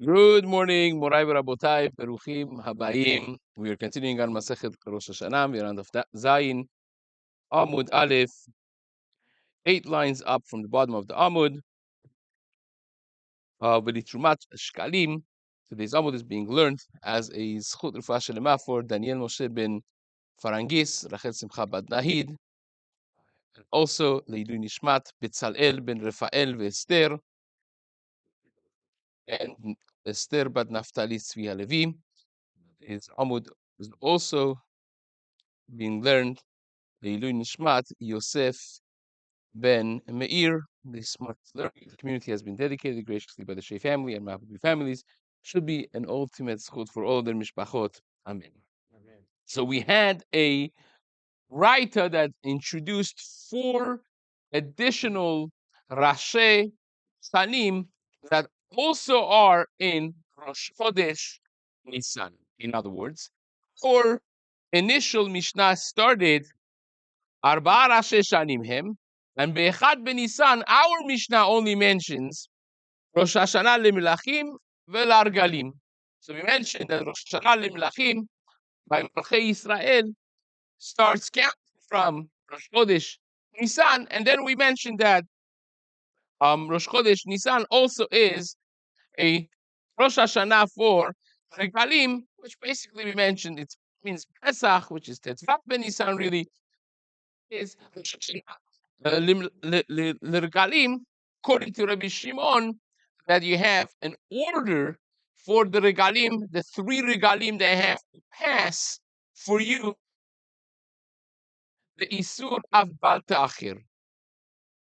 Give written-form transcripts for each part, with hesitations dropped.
Good morning, Morai Rabotai, Peruchim, Habayim. We are continuing on Masechet Rosh Hashanah. We are on the Zayin, Amud Aleph, 8 lines up from the bottom of the Amud. B'litrumat Shkalim. Today's Amud is being learned as a Zchut Rufah Shelema for Daniel Moshe ben Farangis, Rachel Simcha Bad Nahid, and also Leilu Nishmat Betzalel ben Rafael ve'Esther, and Esther Bad Naftali Tzvi Halevi. His Amud is also being learned Leilu Nishmat Yosef ben Meir. This learning community has been dedicated graciously by the Shea family and Mahabubi families. Should be an ultimate schut for all their mishpachot. Amen. So we had a writer that introduced 4 additional Rashi Sanim that also are in Rosh Chodesh Nisan. In other words, our initial Mishnah started Arba Rashi Shanim Hem, and Be'echad Benisan, our Mishnah only mentions Rosh Hashanah leMelachim ve'Largalim. So we mentioned that Rosh Hashanah leMelachim by Melchei Yisrael starts counting from Rosh Chodesh Nisan, and then we mentioned that Rosh Chodesh Nisan also is a Rosh Hashanah for Regalim, which basically we mentioned it means Pesach, which is Tetzvat Ben Nisan, really is Rosh Hashanah L'Regalim, according to Rabbi Shimon, that you have an order for the Regalim, the 3 Regalim they have to pass for you, the Isur of Bal Ta'achir.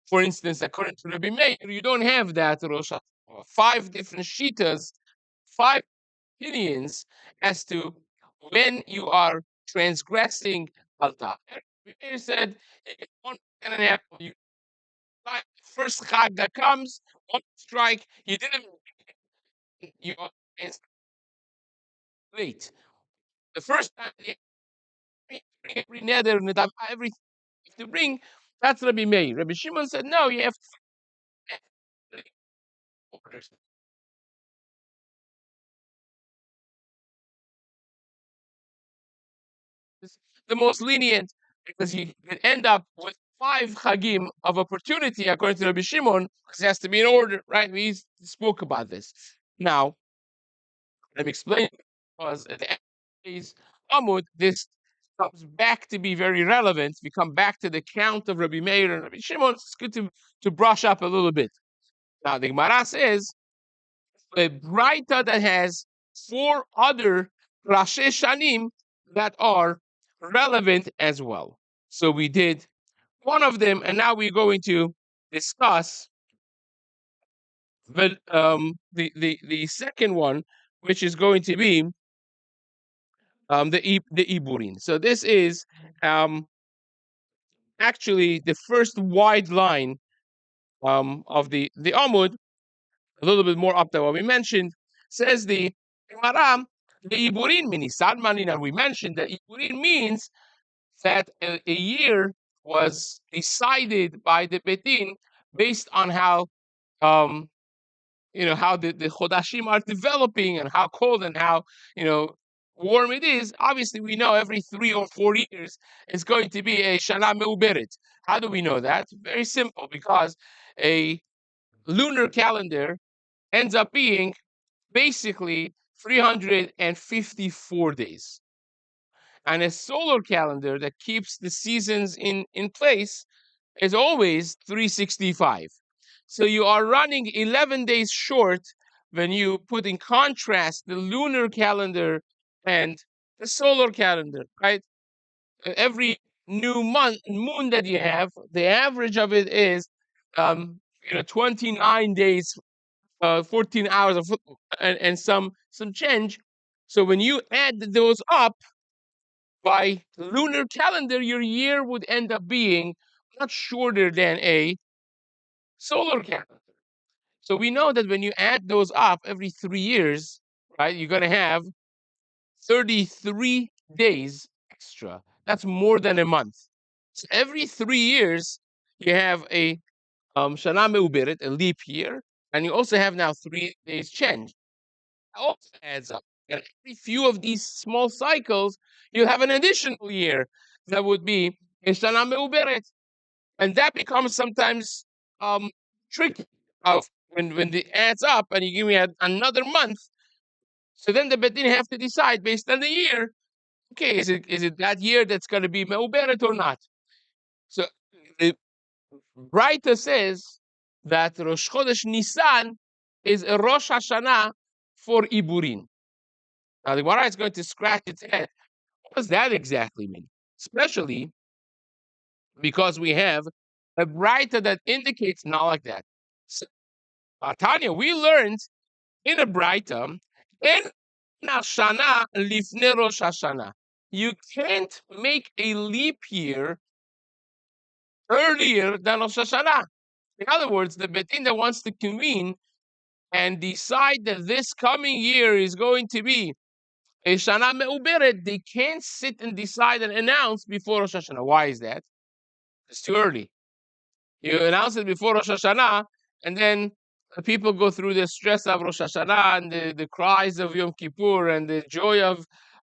For instance, according to Rabbi Meir, you don't have that Rosh 5 different shitas, 5 opinions as to when you are transgressing Bal Ta'achir. Rabbi Meir said, 1.5 you first chag that comes, 1 strike, you didn't, you are late. The first time, every nether, everything to bring, that's Rabbi Meir. Rabbi Shimon said, no, you have orders. The most lenient because you could end up with 5 chagim of opportunity according to Rabbi Shimon because it has to be in order, right? We spoke about this. Now, let me explain because at the end of today's Amud, this comes back to be very relevant. We come back to the count of Rabbi Meir and Rabbi Shimon. It's good to brush up a little bit. Now, the Gemara says a Braita that has 4 other Rashi Shanim that are relevant as well. So we did one of them, and now we're going to discuss the second one, which is going to be the Iburin. So this is actually the first wide line of the Amud, a little bit more up than what we mentioned. Says the Gemara, the Iburin minisad manin, and we mentioned that Iburin means that a year was decided by the Betin based on how how the Chodashim are developing and how cold and how warm it is. Obviously, we know every 3 or 4 years is going to be a Shana Meuberet. How do we know that? Very simple, because a lunar calendar ends up being basically 354 days. And a solar calendar that keeps the seasons in place is always 365. So you are running 11 days short when you put in contrast the lunar calendar and the solar calendar, right? Every new moon that you have, the average of it is 29 days, 14 hours of and some change. So when you add those up by lunar calendar, your year would end up being much shorter than a solar calendar. So we know that when you add those up every 3 years, right, you're going to have 33 days extra. That's more than a month. So every 3 years, you have a Shana Meuberet, a leap year, and you also have now 3 days change. all adds up. And every few of these small cycles, you have an additional year that would be a Shana Me'uberet. And that becomes sometimes tricky of when it adds up and you give me another month. So then the Bedin have to decide based on the year, okay, is it that year that's going to be Me'uberet or not? So the writer says that Rosh Chodesh Nisan is a Rosh Hashanah for Iburin. Now the Gemara is going to scratch its head. What does that exactly mean? Especially because we have a writer that indicates not like that. So, Tanya, we learned in a Braita, in Shana Lifne Rosh Hashanah. You can't make a leap year earlier than Rosh Hashanah. In other words, the Betin that wants to convene and decide that this coming year is going to be a Shana Me'uberet, they can't sit and decide and announce before Rosh Hashanah. Why is that? It's too early. You announce it before Rosh Hashanah, and then people go through the stress of Rosh Hashanah and the cries of Yom Kippur and the joy of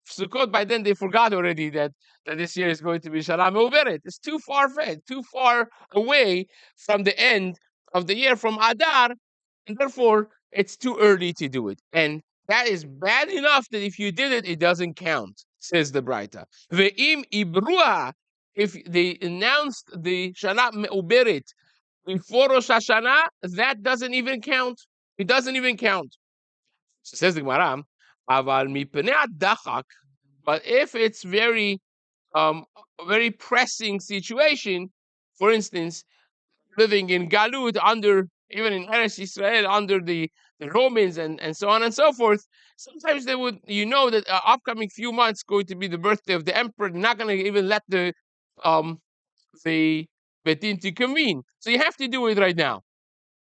Sukkot. By then, they forgot already that this year is going to be Shana Me'uberet. It's too far-fetched, too far away from the end of the year, from Adar, and therefore, it's too early to do it. And that is bad enough that if you did it, it doesn't count, says the Braita. Ve'im ibruah, if they announced the Shana Me'uberet before Rosh Hashanah, that doesn't even count. It doesn't even count. So says the Gemara, Aval mipnei dachak, but if it's very pressing situation, for instance, living in Galut under, even in Eretz Israel, under the Romans and so on and so forth, sometimes they would, that upcoming few months going to be the birthday of the emperor, they're not going to even let the Betin to convene. So you have to do it right now.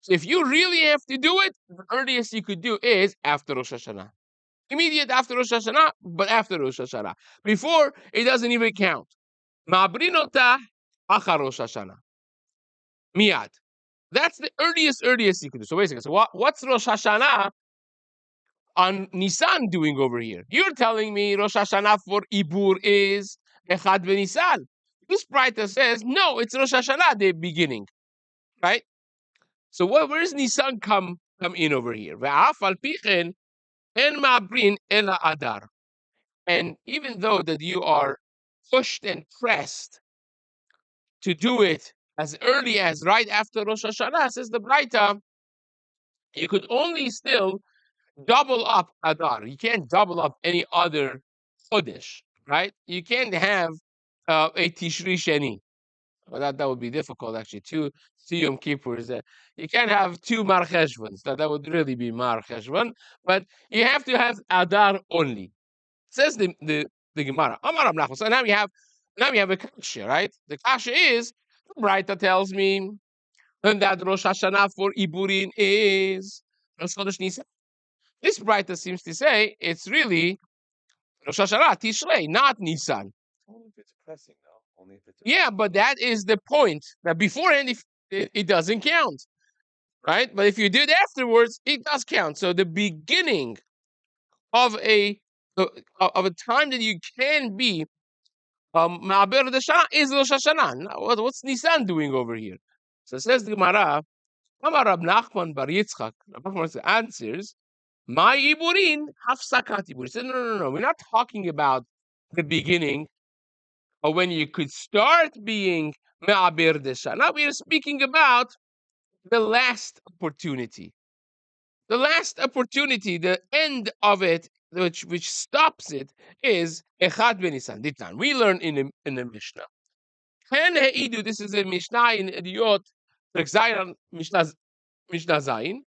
So if you really have to do it, the earliest you could do is after Rosh Hashanah. Immediate after Rosh Hashanah, but after Rosh Hashanah. Before, it doesn't even count. Ma'abrinota achar Rosh Hashanah. Miyad. That's the earliest you can do. So basically, what's Rosh Hashanah on Nisan doing over here? You're telling me Rosh Hashanah for Ibur is Echad Nisan. This writer says, no, it's Rosh Hashanah, the beginning. Right? So where does Nisan come in over here? Ve'afal pichen en ma'abrin ela adar. And even though that you are pushed and pressed to do it as early as right after Rosh Hashanah, says the Braita, you could only still double up Adar. You can't double up any other Chodesh, right? You can't have a Tishri Sheni. Well, that would be difficult, actually. Two Yom Kippurs. You can't have two Mar Cheshvans. That would really be Mar Cheshvan. But you have to have Adar only. Says the Gemara. Amar Rab Nachman. So now we have a kasha, right? The kasha is, the Braita tells me, and that Rosh Hashanah for Iburin is Rosh Chodesh Nisan. This Braita seems to say it's really Rosh Hashanah, Tishrei, not Nisan. Only if it's pressing, though. Only if it's Yeah, but that is the point. That beforehand, if it doesn't count, right? But if you do it afterwards, it does count. So the beginning of a time that you can be Ma'aber the Shana is Rosh Hashanah. Now, what's Nisan doing over here? So says the Gemara, Amar Rab Nachman bar Yitzchak. Rab Nachman answers, my Iburin, Hafsakat Ibur. He said, no. We're not talking about the beginning or when you could start being Me'aber Desha. Now we are speaking about the last opportunity. The last opportunity, the end of it, which stops it, is Echad Benisan. Ditnan. We learn in the Mishnah. This is a Mishnah in Ediyot, Mishnah Zayin.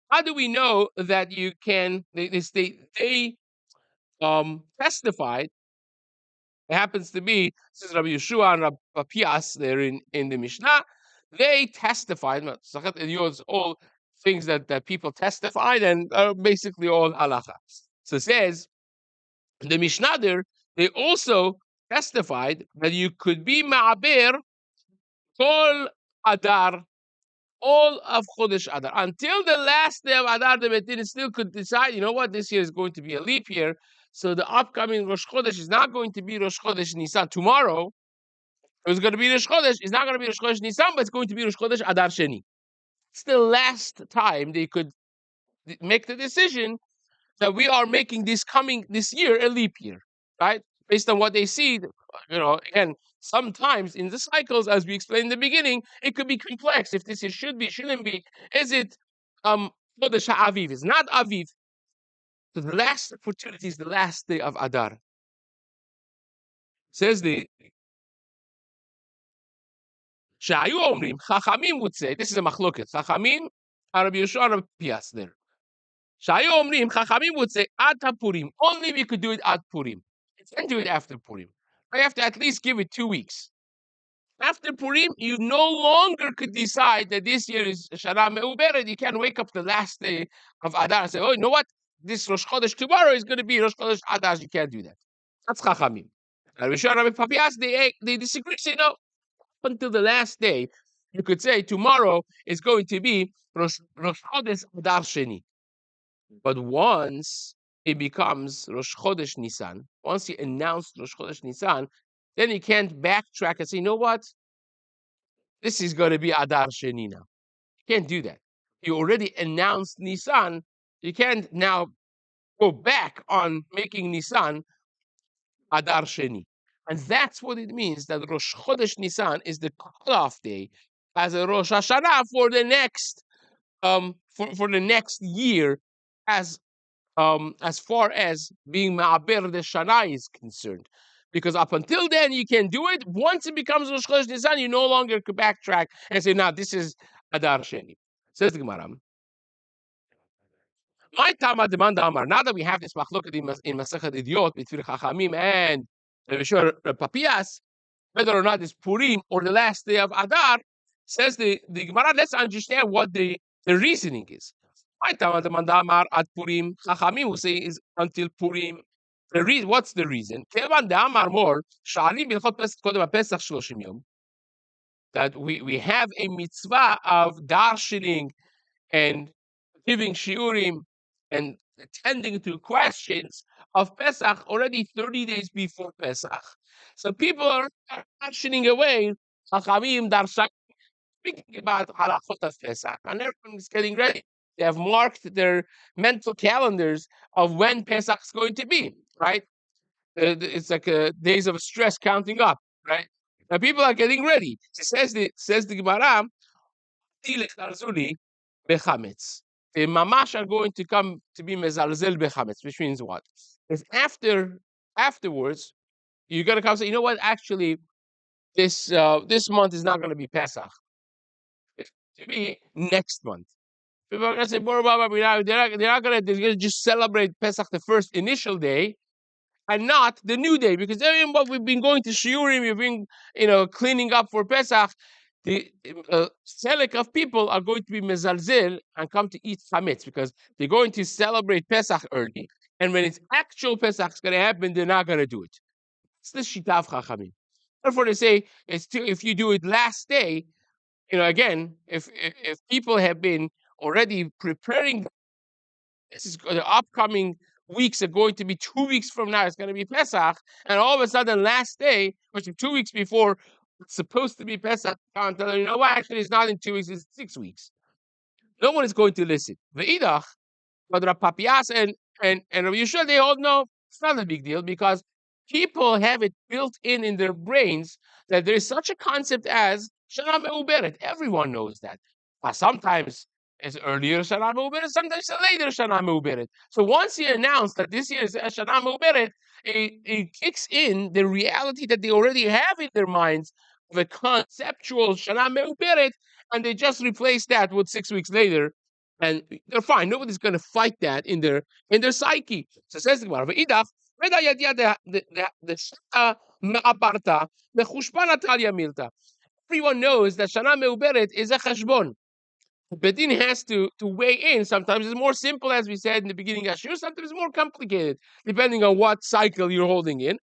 How do we know that you can? They testified. It happens to be, this is Rabbi Yeshua and Rabbi Pias there in the Mishnah. They testified. All things that people testified and are basically all halacha. So it says the Mishnah there. They also testified that you could be ma'aber kol adar all of Chodesh Adar. Until the last day of Adar, the Beit Din still could decide, you know what, this year is going to be a leap year, so the upcoming Rosh Chodesh is not going to be Rosh Chodesh Nisan tomorrow. It was going to be Rosh Chodesh. It's not going to be Rosh Chodesh Nisan, but it's going to be Rosh Chodesh Adar Sheni. It's the last time they could make the decision that we are making this year a leap year, right? Based on what they see, again, sometimes in the cycles, as we explained in the beginning, it could be complex. If this year should be, shouldn't be, is it Chodesh Aviv? It's not Aviv. So the last opportunity is the last day of Adar. Says the Shayu Omrim, Chachamim would say, this is a machloket. Chachamim, Rabbi Yeshua, Rabbi Pias there. Shayu Omrim, Chachamim would say, Ad Purim. Only we could do it at Purim. You can't do it after Purim. I have to at least give it 2 weeks. After Purim, you no longer could decide that this year is Shana Me'uberet. You can't wake up the last day of Adar and say, oh, you know what? This Rosh Chodesh tomorrow is going to be Rosh Chodesh Adar. You can't do that. That's Chachamim. Rabbi Shua, Rabbi Papias, they disagree. Say, no, up until the last day, you could say tomorrow is going to be Rosh Chodesh Adar Sheni. But once it becomes Rosh Chodesh Nisan, once you announce Rosh Chodesh Nisan, then you can't backtrack and say, you know what? This is going to be Adar Sheni now. You can't do that. You already announced Nisan. You can't now go back on making Nisan Adar Sheni. And that's what it means that Rosh Chodesh Nisan is the cutoff day as a Rosh Hashanah for the next for the next year as far as being Ma'aber the Shana is concerned. Because up until then, you can do it. Once it becomes Rosh Chodesh Nisan, you no longer can backtrack and say, now this is Adar Sheni. Says the Gemara. My Tama demand Amar. Now that we have this machloket in Masechet Idiot between Chachamim and Papias, whether or not it's Purim or the last day of Adar, says the Gemara, let's understand what the reasoning is. My Tama demand Amar at Purim. Chachamim will say is until Purim. What's the reason? That we have a mitzvah of darshaning and giving shiurim and attending to questions of Pesach already 30 days before Pesach. So people are darshaning away, Chachamim darshaning, speaking about halachot of Pesach, and everyone is getting ready. They have marked their mental calendars of when Pesach is going to be, right? It's like days of stress counting up, right? Now people are getting ready. It says the Gemara, the mamash are going to come to be mezalzel bechametz, which means what? If afterwards you're gonna come say, you know what? Actually, this month is not going to be Pesach. It's to be next month. People are gonna say, they're not gonna just celebrate Pesach the first initial day and not the new day, because what we've been going to shiurim, we've been cleaning up for Pesach. The selek of people are going to be mezalzel and come to eat chametz because they're going to celebrate Pesach early, and when it's actual Pesach is going to happen, they're not going to do it. It's the shita of Chachamim. Therefore, they say if you do it last day, again, if people have been already preparing, this is the upcoming weeks are going to be 2 weeks from now. It's going to be Pesach, and all of a sudden, last day, which is 2 weeks before it's supposed to be Pesach, can't tell them, you know what? Actually, it's not in 2 weeks; it's 6 weeks. No one is going to listen. Ve'idach, but Rav Papias and Rabbi Yisraeli, they all know it's not a big deal because people have it built in their brains that there is such a concept as Shana Me'uberet. Everyone knows that. Sometimes it's earlier Shana Me'uberet, sometimes it's later Shana Me'uberet. So once you announce that this year is Shana Me'uberet, it kicks in the reality that they already have in their minds of a conceptual Shana Me'uberet, and they just replace that with 6 weeks later, and they're fine. Nobody's going to fight that in their psyche. So says the Gemara, everyone knows that Shana Me'uberet is a cheshbon. Bedin has to weigh in. Sometimes it's more simple, as we said in the beginning of Shir. Sometimes it's more complicated, depending on what cycle you're holding in.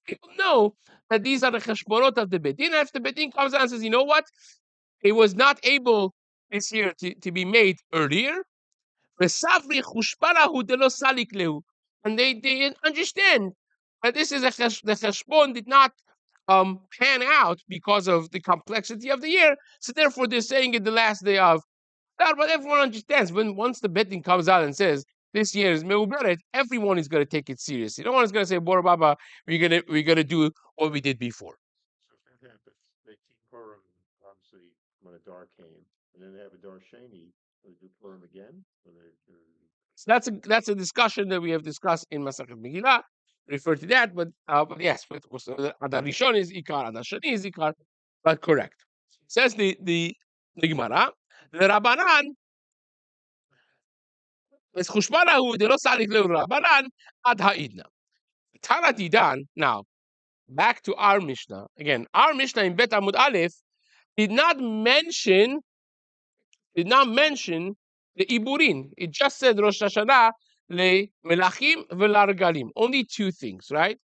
People know that these are the cheshbonot of the Bedin. If the Bedin comes out and says, you know what, he was not able this year to be made earlier. And they understand that this is the cheshbon did not pan out because of the complexity of the year. So therefore, they're saying it the last day of. But everyone understands when once the betting comes out and says this year is Meuberet, everyone is going to take it seriously. No one is going to say, Bora Baba, we're gonna do what we did before. So if that happens, they keep Purim, obviously, when a dar came, and then they have a dar sheni, they do Purim again? So that's a discussion that we have discussed in Masachet Megillah. Refer to that, but yes, Adar Rishon is Ikar, Adar Shani is Ikar, but correct. Says the Gemara, the Rabbanan is Chushbanahu, the Rosalik Leu Rabbanan, Ad Ha'idna. Tara Didan, now, back to our Mishnah. Again, our Mishnah in Bet Amud Aleph did not mention the Iburin. It just said Rosh Hashanah le Melachim ve'largalim. Only two things, right?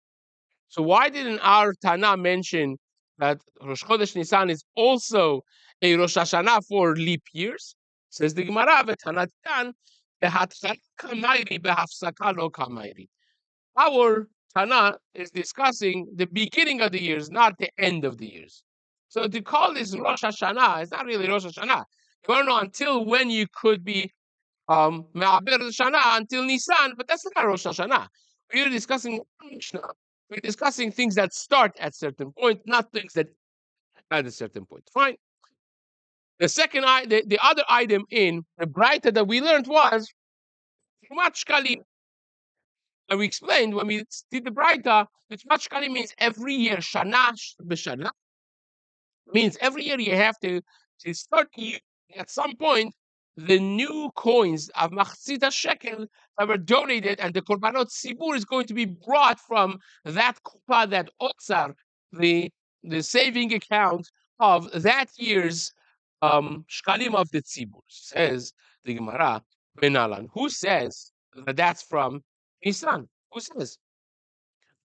So why didn't our Tana mention that Rosh Chodesh Nisan is also a Rosh Hashanah for leap years? Says the Gemara, v'Tana Titan behatchal kamayri behafsaka lo kamayri. Our Tana is discussing the beginning of the years, not the end of the years. So to call this Rosh Hashanah, it's not really Rosh Hashanah. You want to know until when you could be Me'aber Shana until Nisan, but that's not Rosh Hashanah. We're discussing Mishnah. We're discussing things that start at certain point, not things that at a certain point. Fine. The second, the other item in the Braita that we learned was Tumat Shkalim. And we explained when we did the Braita, the Tumat Shkalim means every year, Shana b'Shana, means every year you have to start at some point the new coins of Machzita Shekel that were donated, and the Korbanot Sibur is going to be brought from that kupa, that otzar, the saving account of that year's shkalim of the Tzibur. Says the Gemara, Benalan. Who says that that's from Nisan? Who says?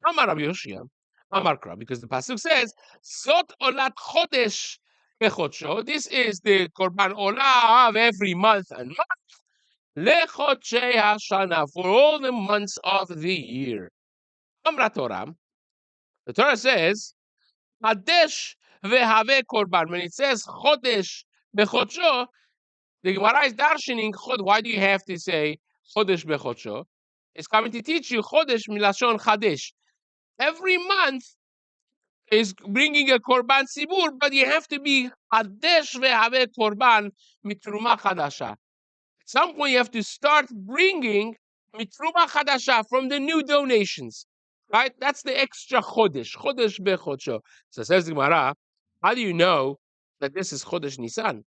Amar Rabbi Yoshia, Amar Kra, because the pasuk says, "Zot olat chodesh bechodsho." This is the korban olah of every month and month. Lechodshei hashana, for all the months of the year. Amra Torah. The Torah says, "Hadesh vehave korban." When it says chodesh bechodsho, the Gemara is darshaning. Why do you have to say chodesh bechodsho? It's coming to teach you chodesh milashon chadesh. Every month is bringing a korban sibur, but you have to be hadesh ve'haveh korban mitruma chadasha. At some point, you have to start bringing mitruma chadasha from the new donations, right? That's the extra chodesh bechodsho. So says the Gemara, how do you know that this is chodesh Nisan?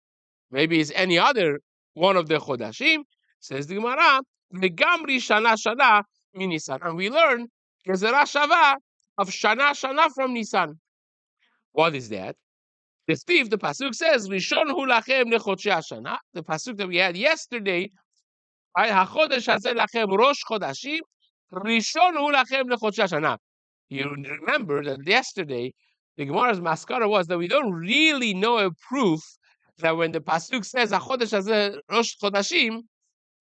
Maybe it's any other one of the chodashim. Says the Gemara, megamri shana min Nisan, and we learn gezerah shava of shana from Nisan. What is that? The pasuk says, "Rishon hu lachem lechodshei hashana." The pasuk that we had yesterday, hachodesh hazeh lachem rosh chodashim. Rishon hu lachem lechodshei hashana. You remember that yesterday the Gemara's maskara was that we don't really know a proof that when the pasuk says hachodesh hazeh rosh chodashim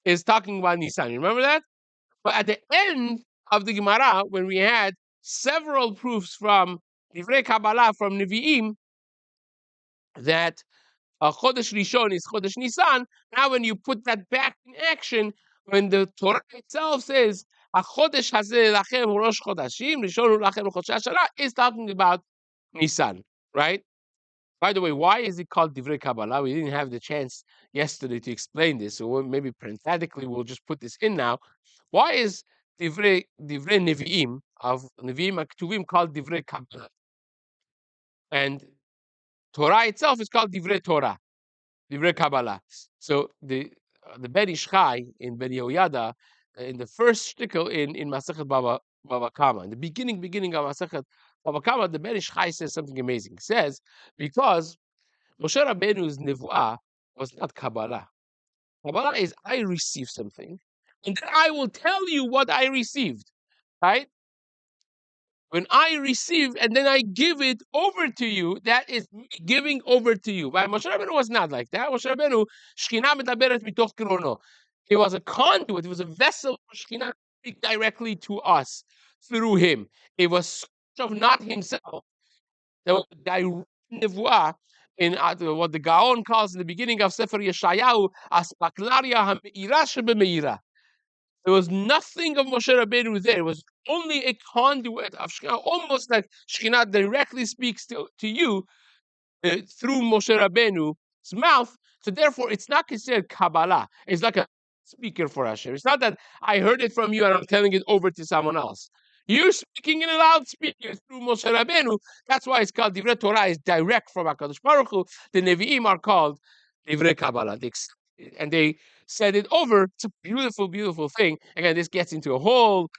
is talking about Nisan. You remember that? But at the end of the Gemara, when we had several proofs from Divrei Kabbalah, from Nevi'im, that Chodesh Rishon is Chodesh Nisan. Now, when you put that back in action, when the Torah itself says Chodesh Hazeh Lachem Rosh Chodashim, Rishon Lachem Chodshei Hashana, is talking about Nisan, right? By the way, why is it called Divrei Kabbalah? We didn't have the chance yesterday to explain this, so maybe parenthetically we'll just put this in now. Why is Divrei Nevi'im of Nevi'im Aktuvim called Divrei Kabbalah? And Torah itself is called Divrei Torah. Divrei Kabbalah. So the Ben Ish Chai in Ben Yehoyada, in the first shtickle in Masechet Bava Kama, in the beginning of Masechet Bava Kama, the Ben Ish Chai says something amazing. He says, because Moshe Rabbeinu's nevuah was not Kabbalah. Kabbalah is I receive something, and then I will tell you what I received, right? When I receive and then I give it over to you, that is me giving over to you. But Moshe Rabbeinu was not like that. Moshe Rabbeinu, Shekhinah medaberet mitoch krono. It was a conduit. It was a vessel for Shekhinah to speak directly to us through him. It was sort of not himself. There was direct nevuah in what the Gaon calls in the beginning of Sefer Yeshayahu, aspaklaria ha'meira shebemeira. There was nothing of Moshe Rabbeinu there. It was only a conduit of Shekhinah, almost like Shekhinah directly speaks to you through Moshe Rabbeinu's mouth. So therefore, it's not considered Kabbalah. It's like a speaker for Hashem. It's not that I heard it from you and I'm telling it over to someone else. You're speaking in a loudspeaker through Moshe Rabbeinu. That's why it's called Divrei Torah. Is direct from HaKadosh Baruch Hu. The Nevi'im are called Divrei Kabbalah. And they said it over. It's a beautiful, beautiful thing. Again, this gets into a whole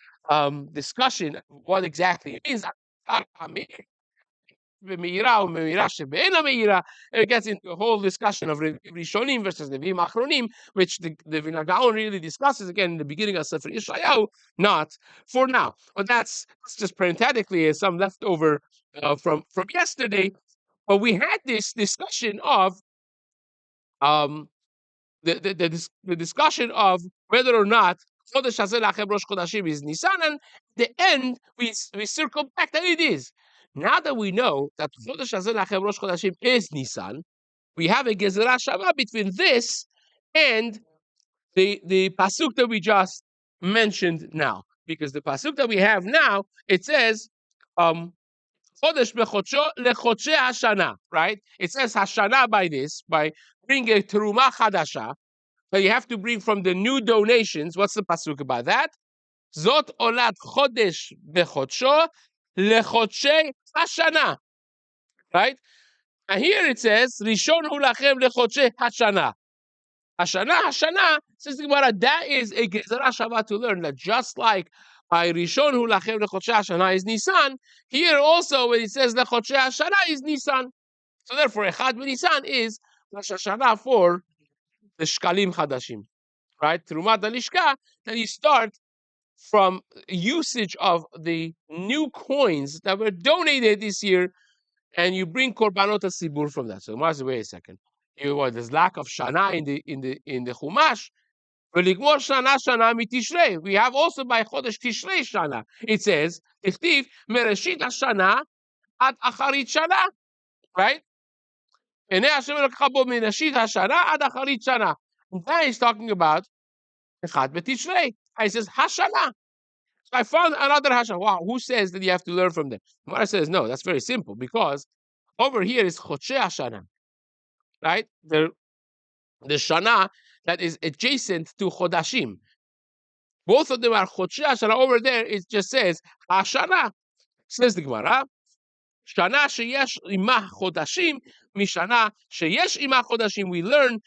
discussion what exactly it means. It gets into a whole discussion of Rishonim versus Nevi'im Achronim, which the Vilna Gaon really discusses again in the beginning of Sefer Yeshayahu, not for now. But that's just parenthetically some leftover from yesterday. But we had this discussion of the discussion of whether or not Chodesh Hazeh Lachem Rosh Chodashim is Nisan, and at the end we circle back that it is. Now that we know that Chodesh Hazeh Lachem Rosh Chodashim is Nisan, we have a Gezerah Shava between this and the pasuk that we just mentioned now, because the pasuk that we have now it says Chodesh Bechodsho Lechodshe Hashana, right? It says Hashana by bringing a Terumah Chadasha. But you have to bring from the new donations. What's the pasuk about that? Zot olat chodesh bechodsho lechodshe hashana. Right? And here it says Rishon hu lachem lechodshe hashana. Hashana. Says the Gemara, that is a gezerah shava to learn that just like by Rishon hu lachem lechodshe hashana is Nisan, here also when it says lechodshe hashana is Nisan. So therefore, Echad Nisan is Rosh Hashanah for the shkalim chadashim. Right, Terumat Alishka, then you start from usage of the new coins that were donated this year, and you bring korbanot sibur from that. So, wait a second. There's lack of shana in the Chumash. We have also by Chodesh Tishrei shana. It says, "Ichtiv mereshit hashana ad acharit shana." Right? And that is talking about Echad B'Tishrei. He says Hashana. So I found another Hashana. Wow, who says that you have to learn from them? Gemara says no. That's very simple because over here is Chodshe Hashana, right? The Shana that is adjacent to Chodashim. Both of them are Chodshe Hashana. Over there it just says Hashana. Says the Gemara. Shana sheyesh imah Chodashim mishana sheyesh imah Chodashim. We learn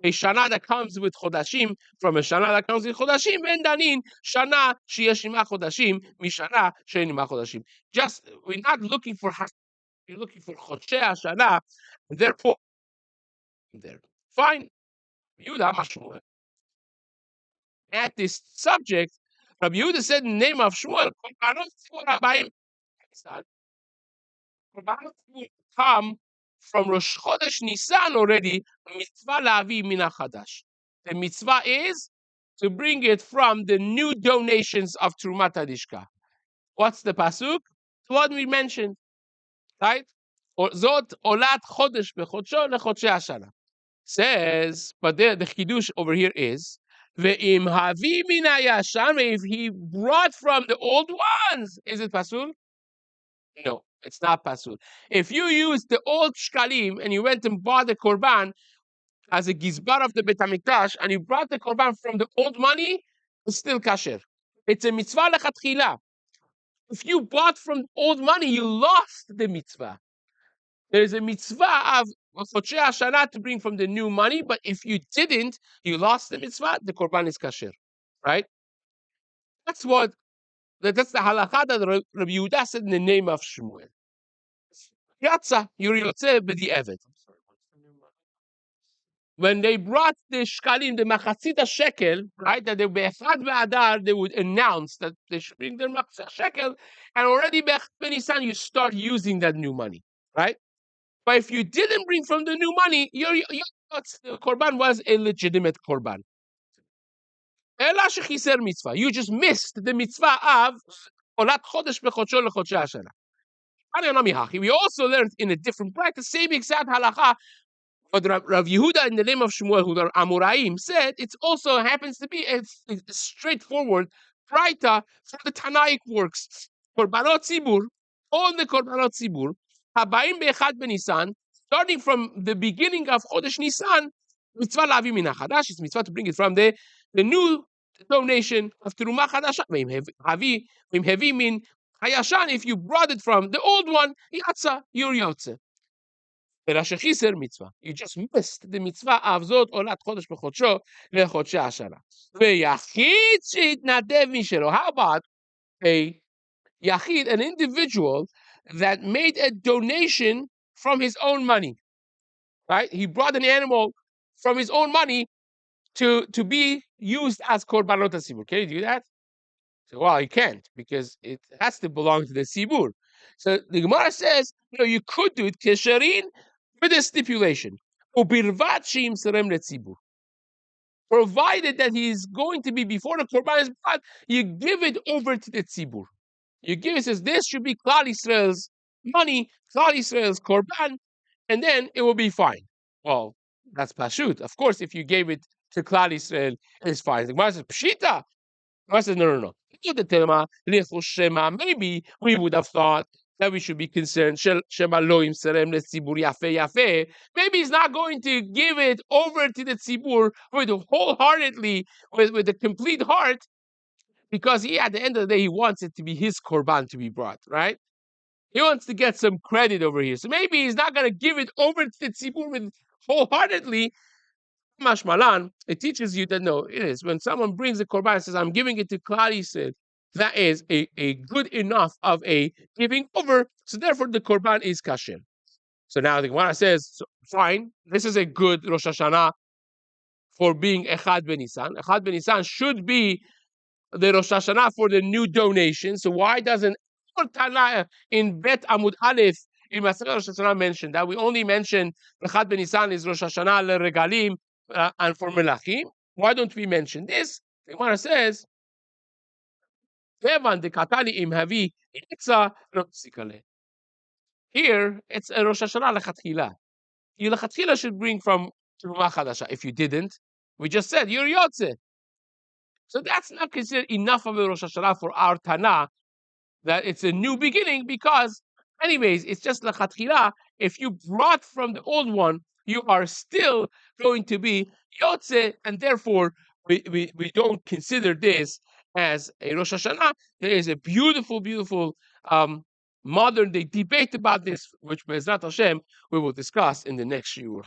a shana that comes with chodashim from a shana that comes with chodashim, and danin shana sheyesh ima chodashim mishana she'en ima chodashim. Just we're not looking for we're looking for chodshe hashana, and therefore there. Fine. Yehuda Shmuel. At this subject, Rabbi Yehuda said in the name of Shmuel, come from Rosh Chodesh Nisan already, mitzvah la'avi min hachadash. The mitzvah is to bring it from the new donations of Trumat Hadishka. What's the pasuk? What we mentioned, right? Zot olat chodesh bechodsho lechodshe hashana. Says, but there the chidush over here is ve'im havi min hayashan. If he brought from the old ones, is it pasul? No, it's not pasul. If you use the old shkalim and you went and bought the korban as a gizbar of the Bet HaMikdash and you brought the korban from the old money, it's still kasher. It's a mitzvah lechatchila. If you bought from old money, you lost the mitzvah. There is a mitzvah of Chodshe Hashana to bring from the new money, but if you didn't, you lost the mitzvah, the korban is kasher. Right? That's the halakha that Rabbi Yehuda said in the name of Shmuel. Yatsa, you're Yotze b'di'evet. when they brought the shkalim, the machatzita shekel, right, that they be'echad be'adar, they would announce that they should bring their machatzita shekel, and already be'echad be'nisan, you start using that new money, right? But if you didn't bring from the new money, your korban was a legitimate korban. Ela shechiser mitzvah. You just missed the mitzvah of olat chodesh bechodsho lechodshei hashana. We also learned in a different practice, same exact halacha. But Rav Yehuda, in the name of Shmuel, who are Amoraim, said it also happens to be a straightforward praita for the Tanaic works. Korbanot Tzibur, all the Korbanot Tzibur, Habaim Be'echad Benisan, starting from the beginning of Chodesh Nisan, mitzvah lavi min hachadash, it's mitzvah to bring it from the new donation of Terumah Chadasha. V'im hevi min hayashan, if you brought it from the old one, yatsa, you're yotze. mitzvah. You just missed the mitzvah of zot olat chodesh b'chodsho lechodshei hashana. Ve'yachid sheitnadev mishelo. How about a yachid, an individual that made a donation from his own money? Right? He brought an animal from his own money to be used as korbanot hasibur. Can you do that? So, well, you can't, because it has to belong to the sibur. So the Gemara says, you could do it kesherin with a stipulation. Provided that he is going to be before the korban is brought, you give it over to the tzibur. You give it, says this should be Klal Yisrael's money, Klal Yisrael's korban, and then it will be fine. Well, that's pashut. Of course, if you gave it to Klal Yisrael, it's fine. The Gemara says pshita. The Gemara says no. Maybe we would have thought that we should be concerned. Maybe he's not going to give it over to the tzibur wholeheartedly, with a complete heart, because at the end of the day, he wants it to be his korban to be brought, right? He wants to get some credit over here. So maybe he's not going to give it over to the tzibur with wholeheartedly. Mashmalan, it teaches you that no, it is. When someone brings a korban and says, I'm giving it to Klal Yisrael, that is a good enough of a giving over, so therefore the korban is kasher. So now the Gemara says, so, fine, this is a good Rosh Hashanah for being Echad Benisan. Echad Benisan should be the Rosh Hashanah for the new donation. So why doesn't in Bet Amud Aleph in Masechet Rosh Hashanah mention that? We only mention Echad Benisan is Rosh Hashanah leregalim and for melachim. Why don't we mention this? The Gemara says, here it's a Rosh Hashanah lechatchila. You lechatchila should bring from Terumah Chadasha. If you didn't, we just said you're yotze. So that's not considered enough of a Rosh Hashanah for our Tana, that it's a new beginning, because anyways, it's just lechatchila. If you brought from the old one, you are still going to be yotze, and therefore we don't consider this as a Rosh Hashanah. There is a beautiful modern day debate about this, which Be'ezrat Hashem we will discuss in the next shiur.